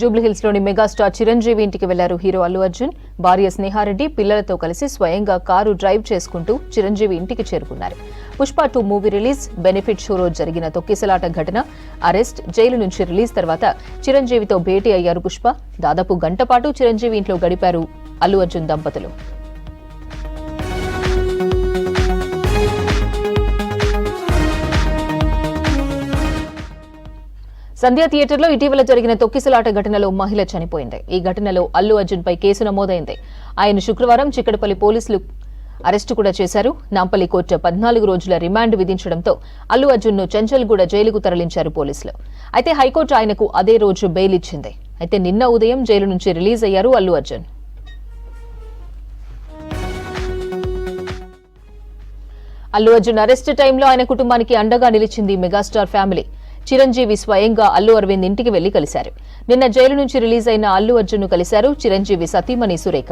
జూబ్లీహిల్స్ లోని మెగాస్టార్ చిరంజీవి ఇంటికి వెళ్లారు హీరో అల్లు అర్జున్. భార్య స్నేహారెడ్డి పిల్లలతో కలిసి స్వయంగా కారు డ్రైవ్ చేసుకుంటూ చిరంజీవి ఇంటికి చేరుకున్నారు. Pushpa 2 movie release, benefit show రోజు జరిగిన తొక్కిసలాట ఘటన, అరెస్ట్, జైలు నుంచి రిలీజ్ తర్వాత చిరంజీవితో భేటీ అయ్యారు పుష్ప. దాదాపు గంట పాటు చిరంజీవి ఇంట్లో గడిపారు అల్లు అర్జున్ దంపతులు. సంధ్యా థియేటర్లో ఇటీవల జరిగిన తొక్కిసలాట ఘటనలో మహిళ చనిపోయింది. ఈ ఘటనలో అల్లు అర్జున్ పై కేసు నమోదైంది. ఆయన శుక్రవారం చిక్కడపల్లి పోలీసులు అరెస్టు కూడా చేశారు. నాంపల్లి కోర్టు 14 రోజుల రిమాండ్ విధించడంతో అల్లు అర్జున్ ను చెంచల్గూడ జైలుకు తరలించారు పోలీసులు. అయితే హైకోర్టు ఆయనకు అదే రోజు బెయిల్ ఇచ్చింది. అయితే నిన్న ఉదయం జైలు నుంచి రిలీజ్ అయ్యారు అల్లు అర్జున్. అల్లు అర్జున్ అరెస్ట్ టైంలో ఆయన కుటుంబానికి అండగా నిలిచింది మెగాస్టార్ ఫ్యామిలీ. చిరంజీవి స్వయంగా అల్లు అరవింద్ ఇంటికి వెళ్లి కలిశారు. నిన్న జైలు నుంచి రిలీజ్ అయిన అల్లు అర్జున్ ను కలిశారు చిరంజీవి సతీమణి సురేఖ.